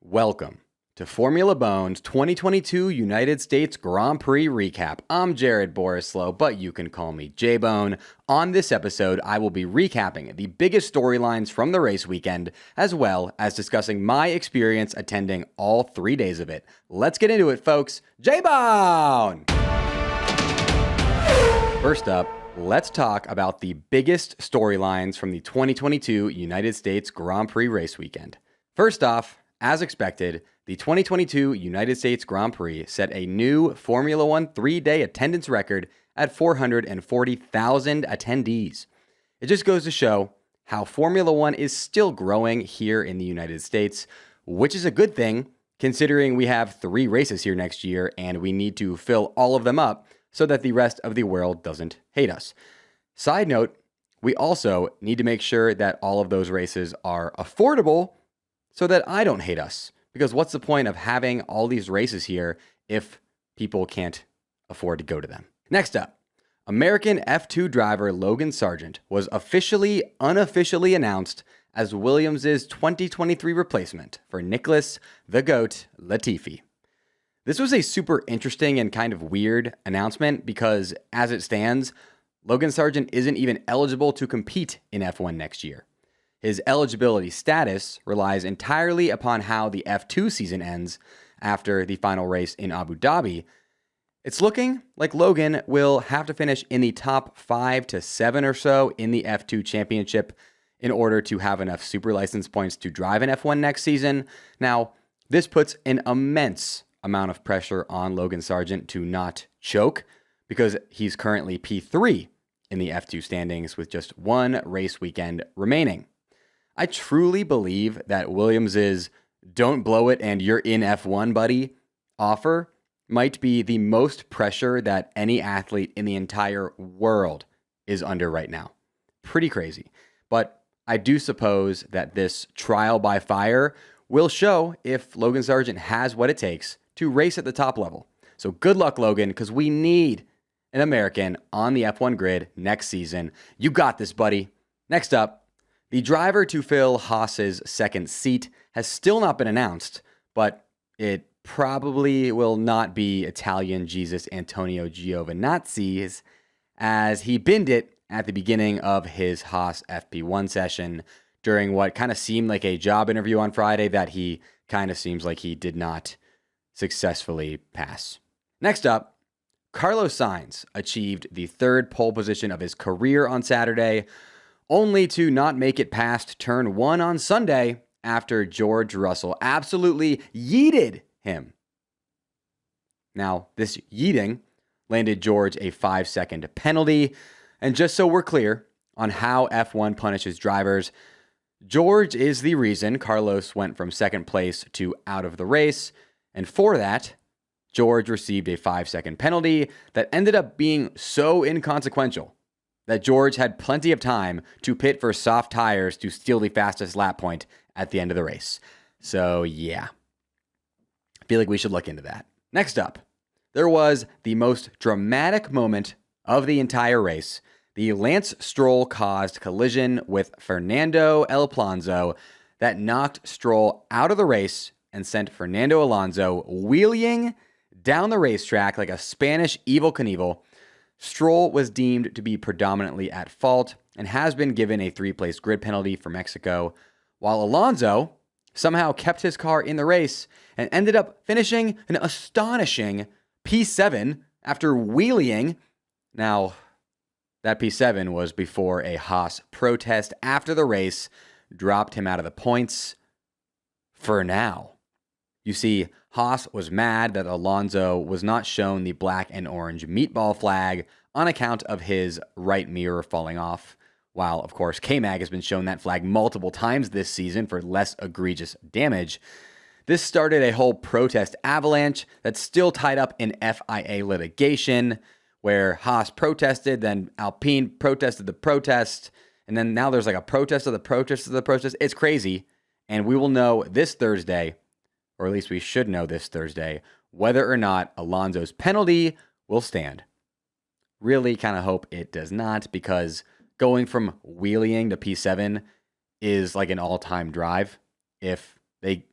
Welcome to Formula Bone's 2022 United States Grand Prix Recap. I'm Jared Borislow, but you can call me J-Bone. On this episode, I will be recapping the biggest storylines from the race weekend, as well as discussing my experience attending all 3 days of it. Let's get into it, folks. J-Bone! First up, let's talk about the biggest storylines from the 2022 United States Grand Prix race weekend. First off, as expected, the 2022 United States Grand Prix set a new Formula One 3-day attendance record at 440,000 attendees. It just goes to show how Formula One is still growing here in the United States, which is a good thing considering we have 3 races here next year and we need to fill all of them up so that the rest of the world doesn't hate us. Side note, we also need to make sure that all of those races are affordable so that I don't hate us. Because what's the point of having all these races here if people can't afford to go to them? Next up, American F2 driver Logan Sargent was unofficially announced as Williams' 2023 replacement for Nicholas the GOAT Latifi. This was a super interesting and kind of weird announcement because, as it stands, Logan Sargent isn't even eligible to compete in F1 next year. His eligibility status relies entirely upon how the F2 season ends after the final race in Abu Dhabi. It's looking like Logan will have to finish in the top 5 to 7 or so in the F2 championship in order to have enough super license points to drive in F1 next season. Now, this puts an immense amount of pressure on Logan Sargent to not choke because he's currently P3 in the F2 standings with just 1 race weekend remaining. I truly believe that Williams' "don't blow it and you're in F1, buddy" offer might be the most pressure that any athlete in the entire world is under right now. Pretty crazy. But I do suppose that this trial by fire will show if Logan Sargent has what it takes to race at the top level. So good luck, Logan, because we need an American on the F1 grid next season. You got this, buddy. Next up, the driver to fill Haas's second seat has still not been announced, but it probably will not be Italian Jesus Antonio Giovinazzi, as he binned it at the beginning of his Haas FB1 session during what kind of seemed like a job interview on Friday that he kind of seems like he did not successfully pass. Next up, Carlos Sainz achieved the 3rd pole position of his career on Saturday, only to not make it past turn 1 on Sunday after George Russell absolutely yeeted him. Now, this yeeting landed George a 5-second penalty, and just so we're clear on how F1 punishes drivers, George is the reason Carlos went from 2nd place to out of the race, and for that, George received a 5-second penalty that ended up being so inconsequential that George had plenty of time to pit for soft tires to steal the fastest lap point at the end of the race. So yeah, I feel like we should look into that. Next up, there was the most dramatic moment of the entire race. The Lance Stroll-caused collision with Fernando Alonso that knocked Stroll out of the race and sent Fernando Alonso wheeling down the racetrack like a Spanish Evel Knievel. Stroll was deemed to be predominantly at fault and has been given a 3-place grid penalty for Mexico, while Alonso somehow kept his car in the race and ended up finishing an astonishing P7 after wheeling. Now, that P7 was before a Haas protest after the race dropped him out of the points for now. You see, Haas was mad that Alonso was not shown the black and orange meatball flag on account of his right mirror falling off, while, of course, K-Mag has been shown that flag multiple times this season for less egregious damage. This started a whole protest avalanche that's still tied up in FIA litigation, where Haas protested, then Alpine protested the protest, and then now there's like a protest of the protest of the protest. It's crazy, and we will know this Thursday, or at least we should know this Thursday, whether or not Alonso's penalty will stand. Really kind of hope it does not, because going from wheeling to P7 is like an all-time drive. If they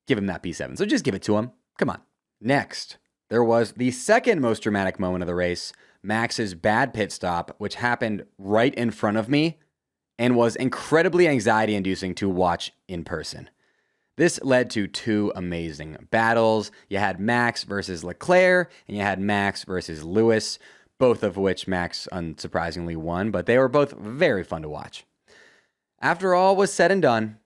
give him that P7. So just give it to him. Come on. Next, there was the second most dramatic moment of the race, Max's bad pit stop, which happened right in front of me and was incredibly anxiety-inducing to watch in person. This led to two amazing battles. You had Max versus Leclerc, and you had Max versus Lewis, both of which Max unsurprisingly won, but they were both very fun to watch. After all was said and done,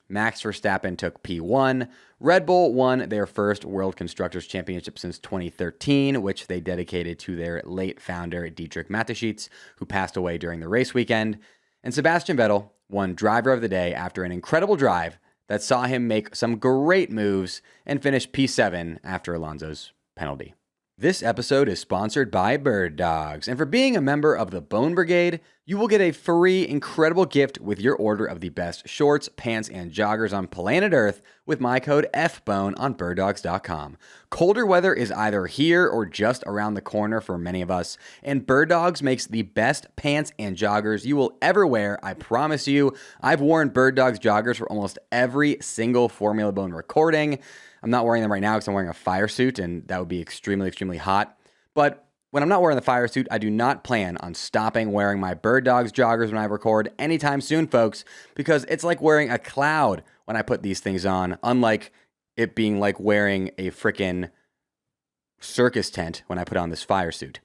Max Verstappen took P1. Red Bull won their first World Constructors' Championship since 2013, which they dedicated to their late founder, Dietrich Mateschitz, who passed away during the race weekend. And Sebastian Vettel won Driver of the Day after an incredible drive that saw him make some great moves and finish P7 after Alonso's penalty. This episode is sponsored by Birddogs, and for being a member of the Bone Brigade, you will get a free, incredible gift with your order of the best shorts, pants, and joggers on planet Earth with my code FBONE on birddogs.com. Colder weather is either here or just around the corner for many of us, and Birddogs makes the best pants and joggers you will ever wear, I promise you. I've worn Birddogs joggers for almost every single Formula Bone recording. I'm not wearing them right now because I'm wearing a fire suit, and that would be extremely, extremely hot. But when I'm not wearing the fire suit, I do not plan on stopping wearing my Birddogs joggers when I record anytime soon, folks, because it's like wearing a cloud when I put these things on, unlike it being like wearing a frickin' circus tent when I put on this fire suit.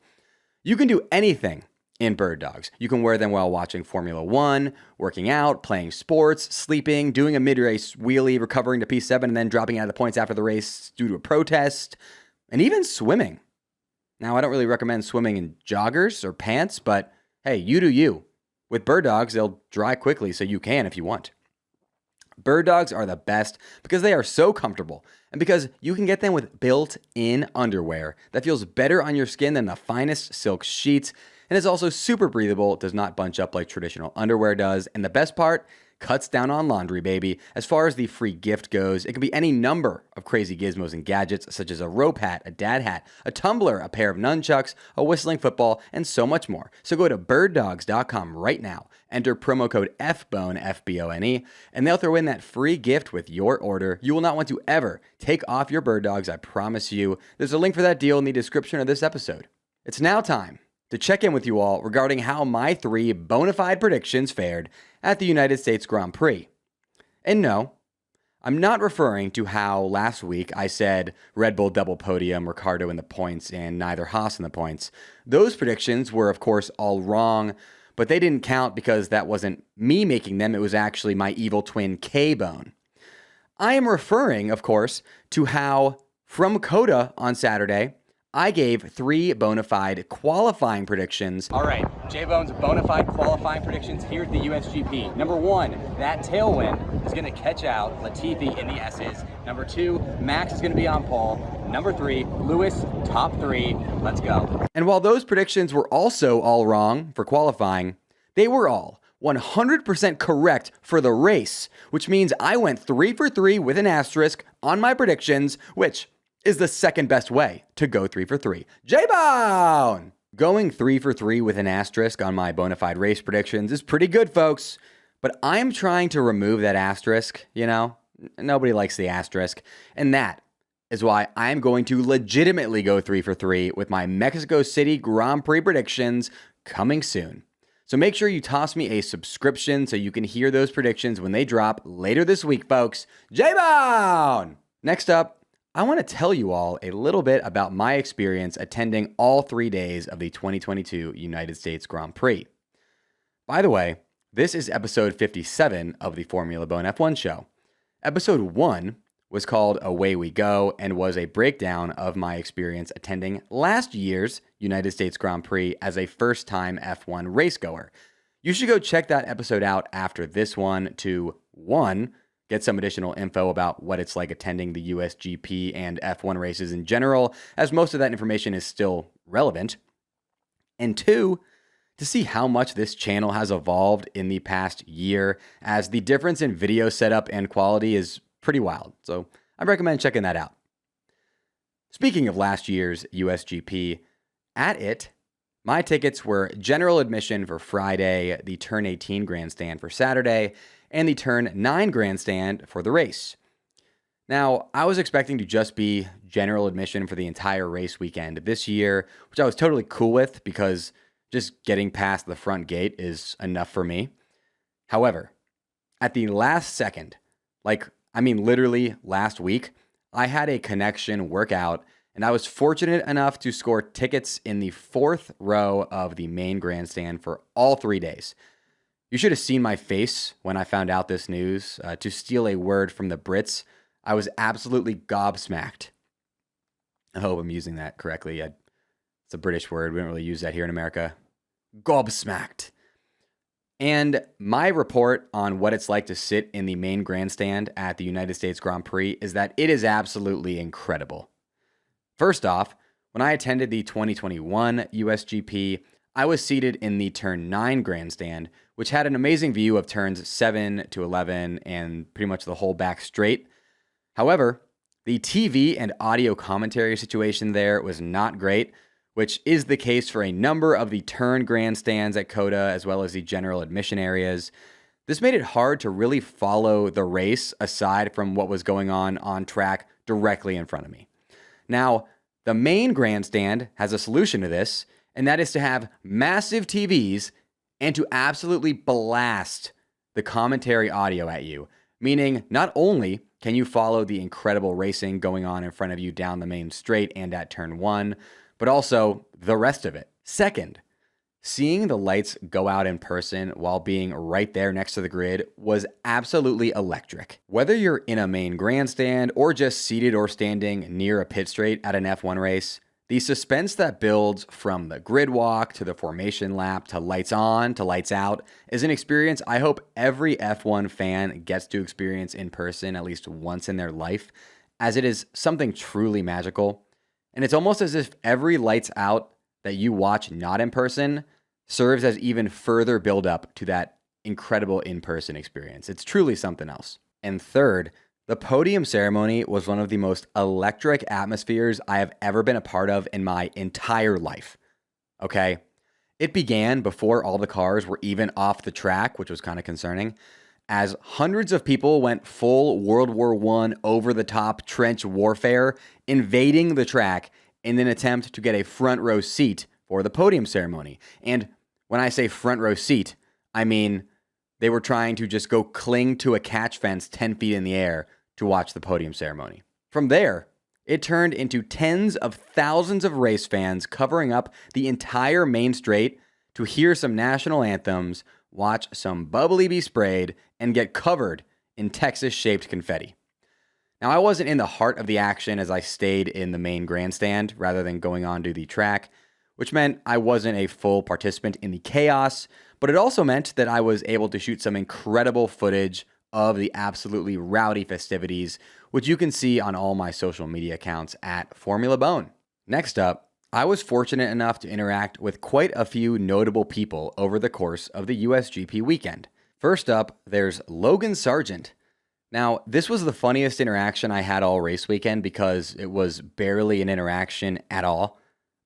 You can do anything in Birddogs. You can wear them while watching Formula One, working out, playing sports, sleeping, doing a mid-race wheelie, recovering to P7, and then dropping out of the points after the race due to a protest, and even swimming. Now, I don't really recommend swimming in joggers or pants, but hey, you do you. With Birddogs, they'll dry quickly, so you can if you want. Birddogs are the best because they are so comfortable and because you can get them with built-in underwear that feels better on your skin than the finest silk sheets, and is also super breathable, does not bunch up like traditional underwear does, and the best part, cuts down on laundry, baby. As far as the free gift goes, it can be any number of crazy gizmos and gadgets, such as a rope hat, a dad hat, a tumbler, a pair of nunchucks, a whistling football, and so much more. So go to birddogs.com right now, enter promo code FBONE, FBONE, and they'll throw in that free gift with your order. You will not want to ever take off your Birddogs, I promise you. There's a link for that deal in the description of this episode. It's now time to check in with you all regarding how my 3 bona fide predictions fared at the United States Grand Prix. And no, I'm not referring to how last week I said Red Bull double podium, Ricciardo in the points, and neither Haas in the points. Those predictions were, of course, all wrong, but they didn't count because that wasn't me making them. It was actually my evil twin K-Bone. I am referring, of course, to how from Coda on Saturday, I gave 3 bona fide qualifying predictions. All right, J-Bone's bona fide qualifying predictions here at the USGP. Number 1, that tailwind is going to catch out Latifi in the S's. Number 2, Max is going to be on pole. Number 3, Lewis, top 3. Let's go. And while those predictions were also all wrong for qualifying, they were all 100% correct for the race, which means I went 3 for 3 with an asterisk on my predictions, which is the second best way to go 3 for 3. J-Bone! Going 3 for 3 with an asterisk on my bona fide race predictions is pretty good, folks. But I'm trying to remove that asterisk, you know? Nobody likes the asterisk. And that is why I'm going to legitimately go 3 for 3 with my Mexico City Grand Prix predictions coming soon. So make sure you toss me a subscription so you can hear those predictions when they drop later this week, folks. J-Bone! Next up, I want to tell you all a little bit about my experience attending all 3 days of the 2022 United States Grand Prix. By the way, this is episode 57 of the Formula Bone F1 show. Episode 1 was called Away We Go and was a breakdown of my experience attending last year's United States Grand Prix as a first-time F1 racegoer. You should go check that episode out after this one to, 1, get some additional info about what it's like attending the USGP and F1 races in general, as most of that information is still relevant. And 2, to see how much this channel has evolved in the past year, as the difference in video setup and quality is pretty wild. So I recommend checking that out. Speaking of last year's USGP, at it, my tickets were general admission for Friday, the Turn 18 grandstand for Saturday, and the Turn 9 grandstand for the race. Now, I was expecting to just be general admission for the entire race weekend this year, which I was totally cool with because just getting past the front gate is enough for me. However, at the last second, literally last week, I had a connection work out, and I was fortunate enough to score tickets in the fourth row of the main grandstand for all 3 days. You should have seen my face when I found out this news. To steal a word from the Brits, I was absolutely gobsmacked. I hope I'm using that correctly. It's a British word. We don't really use that here in America. Gobsmacked. And my report on what it's like to sit in the main grandstand at the United States Grand Prix is that it is absolutely incredible. First off, when I attended the 2021 USGP, I was seated in the Turn 9 grandstand, which had an amazing view of turns 7 to 11 and pretty much the whole back straight. However, the TV and audio commentary situation there was not great, which is the case for a number of the turn grandstands at COTA as well as the general admission areas. This made it hard to really follow the race aside from what was going on track directly in front of me. Now, the main grandstand has a solution to this, and that is to have massive TVs and to absolutely blast the commentary audio at you, meaning not only can you follow the incredible racing going on in front of you down the main straight and at turn 1, but also the rest of it. Second, seeing the lights go out in person while being right there next to the grid was absolutely electric. Whether you're in a main grandstand or just seated or standing near a pit straight at an F1 race, the suspense that builds from the grid walk to the formation lap to lights on to lights out is an experience I hope every F1 fan gets to experience in person at least once in their life, as it is something truly magical. And it's almost as if every lights out that you watch not in person serves as even further build up to that incredible in-person experience. It's truly something else. And third, the podium ceremony was one of the most electric atmospheres I have ever been a part of in my entire life. Okay? It began before all the cars were even off the track, which was kind of concerning, as hundreds of people went full World War I over-the-top trench warfare, invading the track in an attempt to get a front row seat for the podium ceremony. And when I say front row seat, I mean they were trying to just go cling to a catch fence 10 feet in the air to watch the podium ceremony. From there, it turned into tens of thousands of race fans covering up the entire main straight to hear some national anthems, watch some bubbly be sprayed, and get covered in Texas-shaped confetti. Now, I wasn't in the heart of the action as I stayed in the main grandstand rather than going onto the track, which meant I wasn't a full participant in the chaos, but it also meant that I was able to shoot some incredible footage of the absolutely rowdy festivities, which you can see on all my social media accounts at Formula BONE. Next up, I was fortunate enough to interact with quite a few notable people over the course of the USGP weekend. First up, there's Logan Sargent. Now, this was the funniest interaction I had all race weekend because it was barely an interaction at all.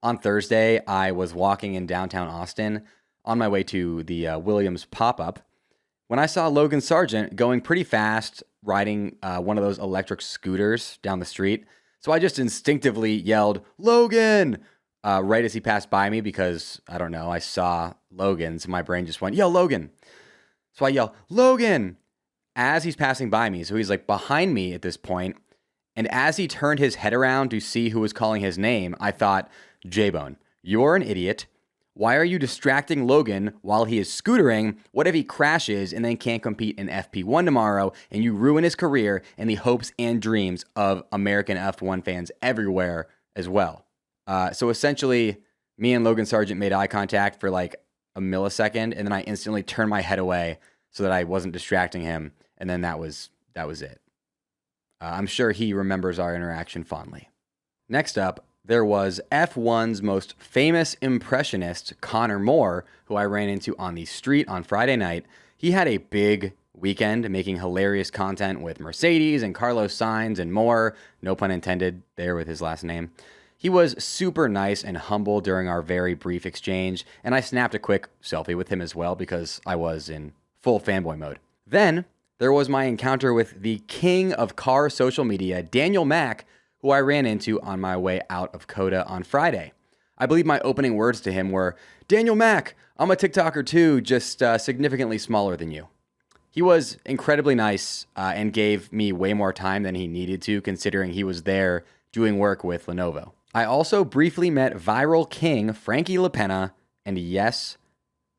On Thursday, I was walking in downtown Austin on my way to the Williams pop-up when I saw Logan Sargent going pretty fast, riding one of those electric scooters down the street. So I just instinctively yelled, "Logan!" Right as he passed by me because, I don't know, I saw Logan, so my brain just went, "Yo, Logan!" So I yell, "Logan!" as he's passing by me. So he's like behind me at this point, and as he turned his head around to see who was calling his name, I thought, "J-Bone, you're an idiot. Why are you distracting Logan while he is scootering? What if he crashes and then can't compete in FP1 tomorrow and you ruin his career and the hopes and dreams of American F1 fans everywhere as well?" So essentially, me and Logan Sargent made eye contact for like a millisecond, and then I instantly turned my head away so that I wasn't distracting him, and then that was it. I'm sure he remembers our interaction fondly. Next up, there was F1's most famous impressionist, Connor Moore, who I ran into on the street on Friday night. He had a big weekend making hilarious content with Mercedes and Carlos Sainz and more, no pun intended there with his last name. He was super nice and humble during our very brief exchange, and I snapped a quick selfie with him as well because I was in full fanboy mode. Then, there was my encounter with the king of car social media, Daniel Mack, who I ran into on my way out of COTA on Friday. I believe my opening words to him were, "Daniel Mack, I'm a TikToker too, just significantly smaller than you." He was incredibly nice and gave me way more time than he needed to, considering he was there doing work with Lenovo. I also briefly met viral king Frankie LaPena, and yes,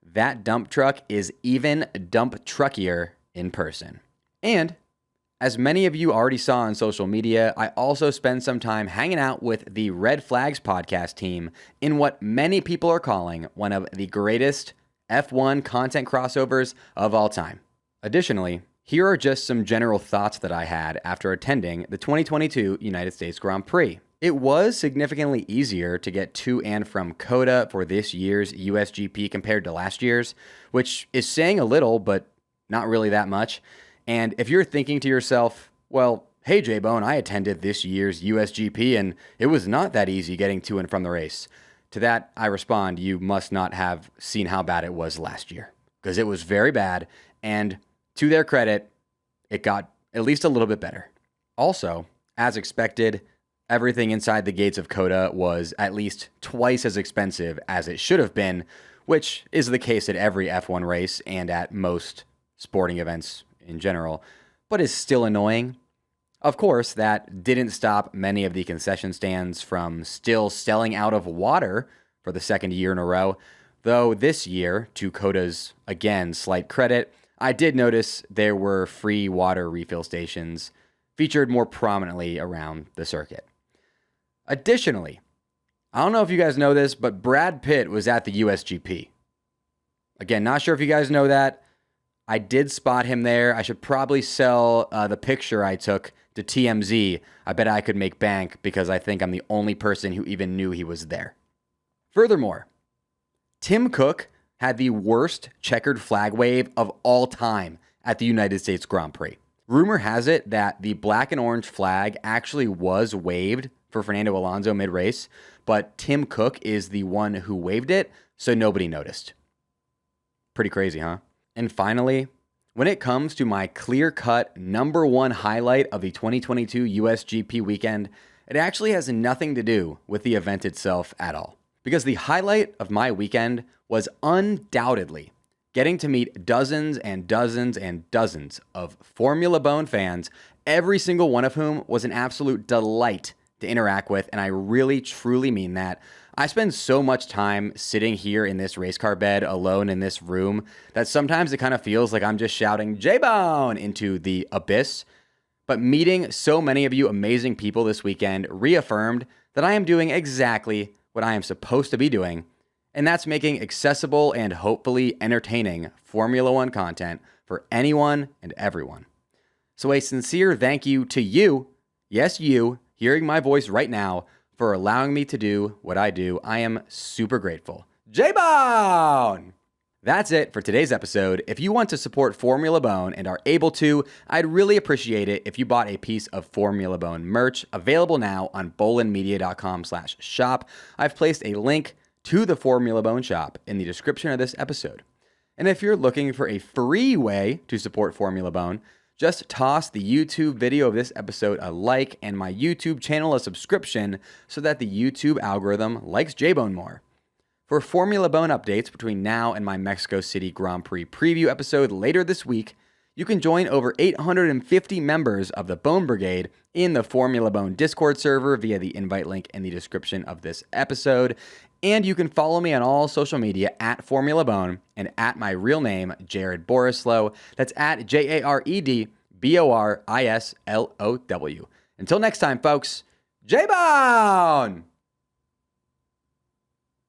that dump truck is even dump truckier in person. And as many of you already saw on social media, I also spend some time hanging out with the Red Flags podcast team in what many people are calling one of the greatest F1 content crossovers of all time. Additionally, here are just some general thoughts that I had after attending the 2022 United States Grand Prix. It was significantly easier to get to and from COTA for this year's USGP compared to last year's, which is saying a little, but not really that much. And if you're thinking to yourself, well, hey J-Bone, I attended this year's USGP and it was not that easy getting to and from the race. To that, I respond, you must not have seen how bad it was last year, because it was very bad, and to their credit, it got at least a little bit better. Also, as expected, everything inside the gates of COTA was at least twice as expensive as it should have been, which is the case at every F1 race and at most sporting events in general, but is still annoying. Of course, that didn't stop many of the concession stands from still selling out of water for the second year in a row, though this year, to COTA's, again, slight credit, I did notice there were free water refill stations featured more prominently around the circuit. Additionally, I don't know if you guys know this, but Brad Pitt was at the USGP. Again, not sure if you guys know that. I did spot him there. I should probably sell the picture I took to TMZ. I bet I could make bank because I think I'm the only person who even knew he was there. Furthermore, Tim Cook had the worst checkered flag wave of all time at the United States Grand Prix. Rumor has it that the black and orange flag actually was waved for Fernando Alonso mid-race, but Tim Cook is the one who waved it, so nobody noticed. Pretty crazy, huh? And finally, when it comes to my clear-cut number one highlight of the 2022 USGP weekend, it actually has nothing to do with the event itself at all. Because the highlight of my weekend was undoubtedly getting to meet dozens and dozens and dozens of Formula BONE fans, every single one of whom was an absolute delight to interact with, and I really, truly mean that. I spend so much time sitting here in this race car bed alone in this room that sometimes it kind of feels like I'm just shouting J-Bone into the abyss. But meeting so many of you amazing people this weekend reaffirmed that I am doing exactly what I am supposed to be doing, and that's making accessible and hopefully entertaining Formula One content for anyone and everyone. So a sincere thank you to you, yes you, hearing my voice right now, for allowing me to do what I do. I am super grateful. J-Bone! That's it for today's episode. If you want to support Formula BONE and are able to, I'd really appreciate it if you bought a piece of Formula BONE merch, available now on bolenmedia.com/shop. I've placed a link to the Formula BONE shop in the description of this episode. And if you're looking for a free way to support Formula BONE, just toss the YouTube video of this episode a like and my YouTube channel a subscription so that the YouTube algorithm likes J-Bone more. For Formula BONE updates between now and my Mexico City Grand Prix preview episode later this week, you can join over 850 members of the Bone Brigade in the Formula BONE Discord server via the invite link in the description of this episode. And you can follow me on all social media at Formula BONE and at my real name, Jared Borislow. That's at JaredBorislow. Until next time, folks, J-Bone!